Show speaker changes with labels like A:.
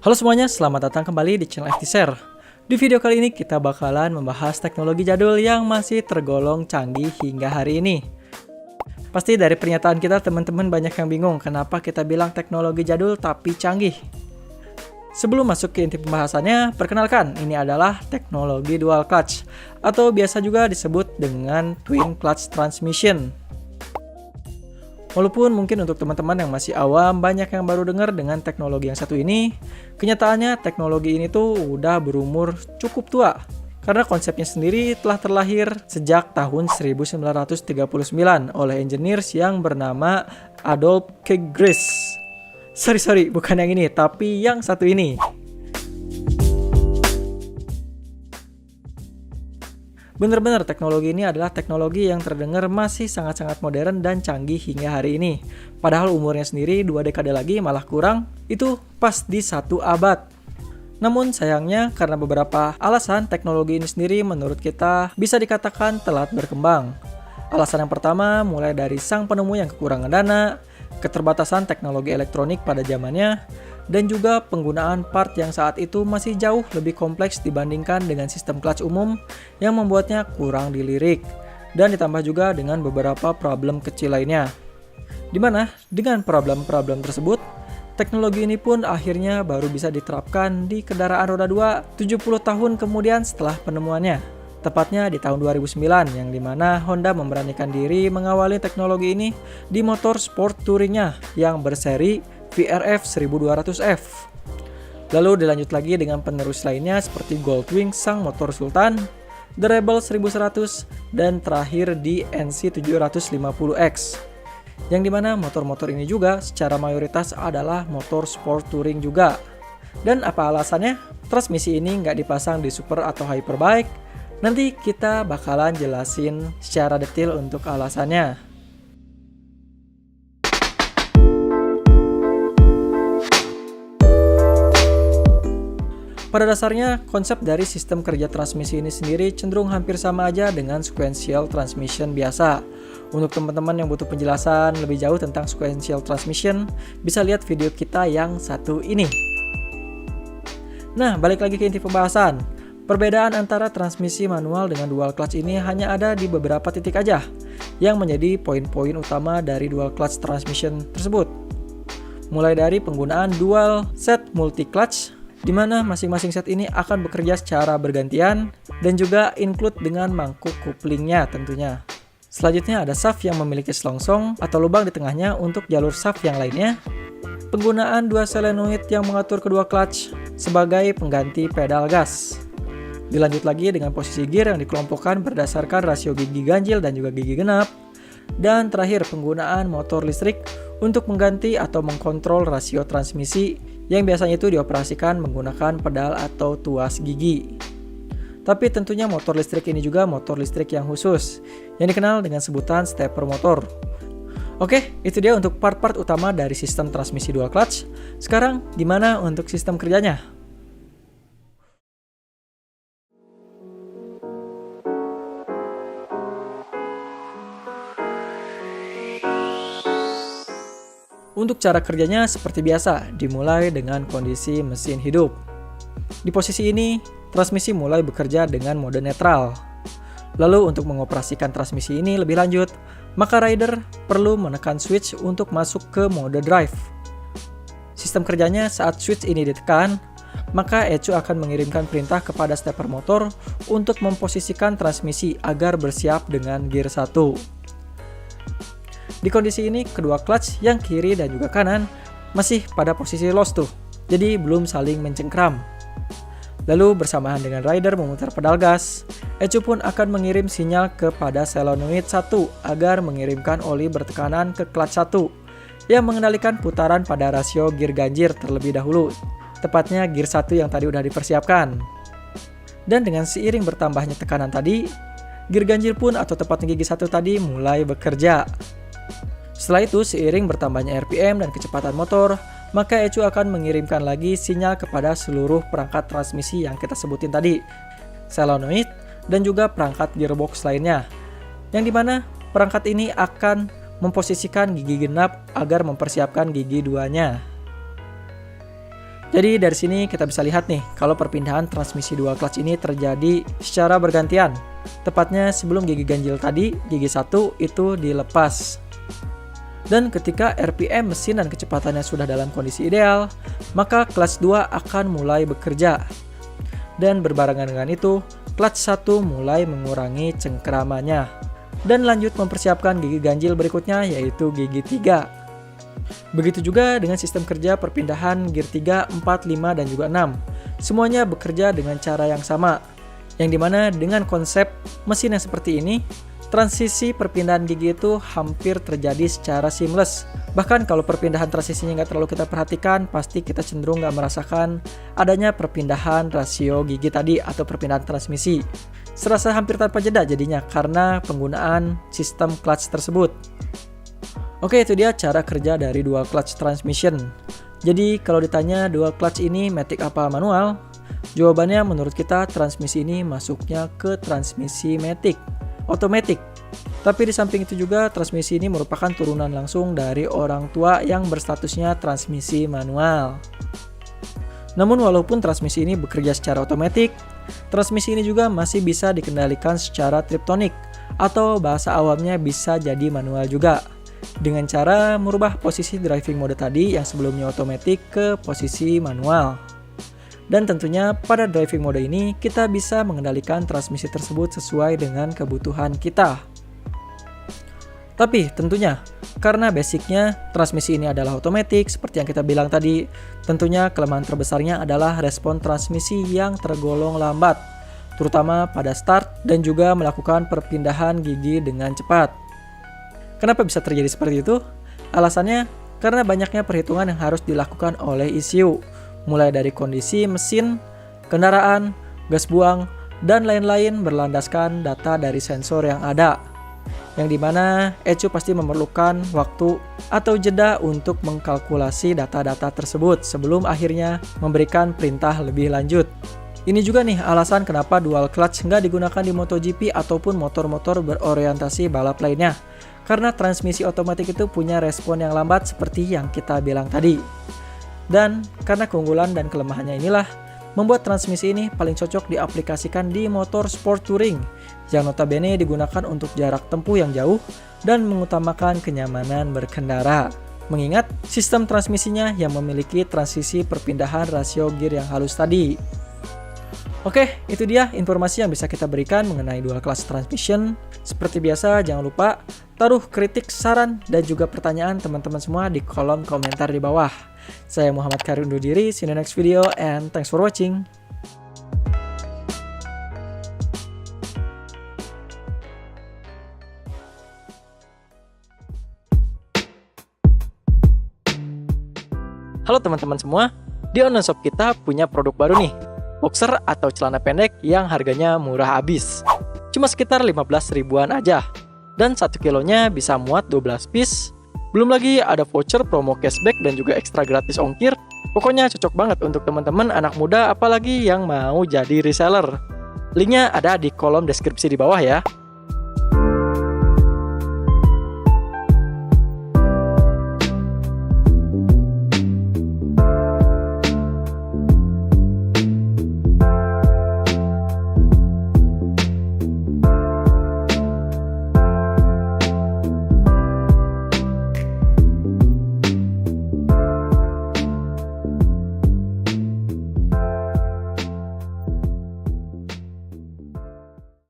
A: Halo semuanya, selamat datang kembali di channel FT Share. Di video kali ini kita bakalan membahas teknologi jadul yang masih tergolong canggih hingga hari ini. Pasti dari pernyataan kita teman-teman banyak yang bingung kenapa kita bilang teknologi jadul tapi canggih. Sebelum masuk ke inti pembahasannya, perkenalkan ini adalah teknologi dual clutch atau biasa juga disebut dengan twin clutch transmission. Walaupun mungkin untuk teman-teman yang masih awam banyak yang baru dengar dengan teknologi yang satu ini, kenyataannya teknologi ini tuh udah berumur cukup tua. Karena konsepnya sendiri telah terlahir sejak tahun 1939 oleh engineers yang bernama Adolf Keggris. Sorry, bukan yang ini, tapi yang satu ini. Bener-bener teknologi ini adalah teknologi yang terdengar masih sangat-sangat modern dan canggih hingga hari ini. Padahal umurnya sendiri 2 dekade lagi malah kurang, itu pas di 1 abad. Namun sayangnya karena beberapa alasan teknologi ini sendiri menurut kita bisa dikatakan telat berkembang. Alasan yang pertama mulai dari sang penemu yang kekurangan dana, keterbatasan teknologi elektronik pada zamannya, dan juga penggunaan part yang saat itu masih jauh lebih kompleks dibandingkan dengan sistem clutch umum yang membuatnya kurang dilirik, dan ditambah juga dengan beberapa problem kecil lainnya. Dimana dengan problem-problem tersebut, teknologi ini pun akhirnya baru bisa diterapkan di kendaraan roda 2 70 tahun kemudian setelah penemuannya. Tepatnya di tahun 2009 yang dimana Honda memberanikan diri mengawali teknologi ini di motor sport touringnya yang berseri VRF 1200F. Lalu dilanjut lagi dengan penerus lainnya seperti Goldwing sang motor Sultan, The Rebel 1100, dan terakhir di NC 750X. Yang dimana motor-motor ini juga secara mayoritas adalah motor sport touring juga. Dan apa alasannya? Transmisi ini nggak dipasang di super atau hyperbike. Nanti kita bakalan jelasin secara detail untuk alasannya. Pada dasarnya, konsep dari sistem kerja transmisi ini sendiri cenderung hampir sama aja dengan sequential transmission biasa. Untuk teman-teman yang butuh penjelasan lebih jauh tentang sequential transmission, bisa lihat video kita yang satu ini. Nah, balik lagi ke inti pembahasan. Perbedaan antara transmisi manual dengan dual clutch ini hanya ada di beberapa titik aja, yang menjadi poin-poin utama dari dual clutch transmission tersebut. Mulai dari penggunaan dual set multi clutch, di mana masing-masing set ini akan bekerja secara bergantian dan juga include dengan mangkuk couplingnya tentunya. Selanjutnya ada shaft yang memiliki selongsong atau lubang di tengahnya untuk jalur shaft yang lainnya. Penggunaan dua solenoid yang mengatur kedua clutch sebagai pengganti pedal gas. Dilanjut lagi dengan posisi gear yang dikelompokkan berdasarkan rasio gigi ganjil dan juga gigi genap. Dan terakhir penggunaan motor listrik untuk mengganti atau mengkontrol rasio transmisi yang biasanya itu dioperasikan menggunakan pedal atau tuas gigi. Tapi tentunya motor listrik ini juga motor listrik yang khusus, yang dikenal dengan sebutan stepper motor. Oke, itu dia untuk part-part utama dari sistem transmisi dual clutch. Sekarang, gimana untuk sistem kerjanya? Untuk cara kerjanya seperti biasa, dimulai dengan kondisi mesin hidup. Di posisi ini, transmisi mulai bekerja dengan mode netral. Lalu untuk mengoperasikan transmisi ini lebih lanjut, maka rider perlu menekan switch untuk masuk ke mode drive. Sistem kerjanya saat switch ini ditekan, maka ECU akan mengirimkan perintah kepada stepper motor untuk memposisikan transmisi agar bersiap dengan gear 1. Di kondisi ini, kedua clutch yang kiri dan juga kanan masih pada posisi lost tuh, jadi belum saling mencengkram. Lalu bersamaan dengan rider memutar pedal gas, ECU pun akan mengirim sinyal kepada solenoid 1 agar mengirimkan oli bertekanan ke clutch 1 yang mengendalikan putaran pada rasio gear ganjil terlebih dahulu, tepatnya gear 1 yang tadi udah dipersiapkan. Dan dengan seiring bertambahnya tekanan tadi, gear ganjil pun atau tepatnya gigi 1 tadi mulai bekerja. Setelah itu, seiring bertambahnya RPM dan kecepatan motor, maka ECU akan mengirimkan lagi sinyal kepada seluruh perangkat transmisi yang kita sebutin tadi, solenoid, dan juga perangkat gearbox lainnya. Yang dimana perangkat ini akan memposisikan gigi genap agar mempersiapkan gigi 2-nya. Jadi dari sini kita bisa lihat nih, kalau perpindahan transmisi dual clutch ini terjadi secara bergantian. Tepatnya sebelum gigi ganjil tadi, gigi 1 itu dilepas. Dan ketika RPM mesin dan kecepatannya sudah dalam kondisi ideal, maka clutch 2 akan mulai bekerja. Dan berbarengan dengan itu, clutch 1 mulai mengurangi cengkeramannya. Dan lanjut mempersiapkan gigi ganjil berikutnya, yaitu gigi 3. Begitu juga dengan sistem kerja perpindahan gear 3, 4, 5, dan juga 6. Semuanya bekerja dengan cara yang sama, yang dimana dengan konsep mesin yang seperti ini, transisi perpindahan gigi itu hampir terjadi secara seamless. Bahkan kalau perpindahan transisinya nggak terlalu kita perhatikan, pasti kita cenderung nggak merasakan adanya perpindahan rasio gigi tadi atau perpindahan transmisi. Serasa hampir tanpa jeda jadinya karena penggunaan sistem clutch tersebut. Oke, itu dia cara kerja dari dual clutch transmission. Jadi kalau ditanya dual clutch ini matic apa manual? Jawabannya menurut kita transmisi ini masuknya ke transmisi matic, otomatis. Tapi di samping itu juga transmisi ini merupakan turunan langsung dari orang tua yang berstatusnya transmisi manual. Namun walaupun transmisi ini bekerja secara otomatis, transmisi ini juga masih bisa dikendalikan secara triptonic atau bahasa awamnya bisa jadi manual juga. Dengan cara merubah posisi driving mode tadi yang sebelumnya otomatis ke posisi manual. Dan tentunya pada driving mode ini kita bisa mengendalikan transmisi tersebut sesuai dengan kebutuhan kita. Tapi tentunya karena basicnya transmisi ini adalah otomatis seperti yang kita bilang tadi, tentunya kelemahan terbesarnya adalah respon transmisi yang tergolong lambat, terutama pada start dan juga melakukan perpindahan gigi dengan cepat. Kenapa bisa terjadi seperti itu? Alasannya karena banyaknya perhitungan yang harus dilakukan oleh ECU, mulai dari kondisi mesin, kendaraan, gas buang, dan lain-lain berlandaskan data dari sensor yang ada. Yang dimana ECU pasti memerlukan waktu atau jeda untuk mengkalkulasi data-data tersebut sebelum akhirnya memberikan perintah lebih lanjut. Ini juga nih alasan kenapa dual clutch nggak digunakan di MotoGP ataupun motor-motor berorientasi balap lainnya. Karena transmisi otomatis itu punya respon yang lambat seperti yang kita bilang tadi. Dan karena keunggulan dan kelemahannya inilah, membuat transmisi ini paling cocok diaplikasikan di motor sport touring, yang notabene digunakan untuk jarak tempuh yang jauh dan mengutamakan kenyamanan berkendara. Mengingat sistem transmisinya yang memiliki transisi perpindahan rasio gear yang halus tadi. Oke, itu dia informasi yang bisa kita berikan mengenai dual clutch transmission. Seperti biasa, jangan lupa taruh kritik, saran, dan juga pertanyaan teman-teman semua di kolom komentar di bawah. Saya Muhammad Karim undur diri, see you in the next video, and thanks for watching. Halo teman-teman semua, di online shop kita punya produk baru nih, boxer atau celana pendek yang harganya murah habis. Cuma sekitar 15 ribuan aja. Dan 1 kilonya bisa muat 12 piece. Belum lagi ada voucher promo cashback dan juga ekstra gratis ongkir. Pokoknya cocok banget untuk teman-teman anak muda apalagi yang mau jadi reseller. Linknya ada di kolom deskripsi di bawah ya.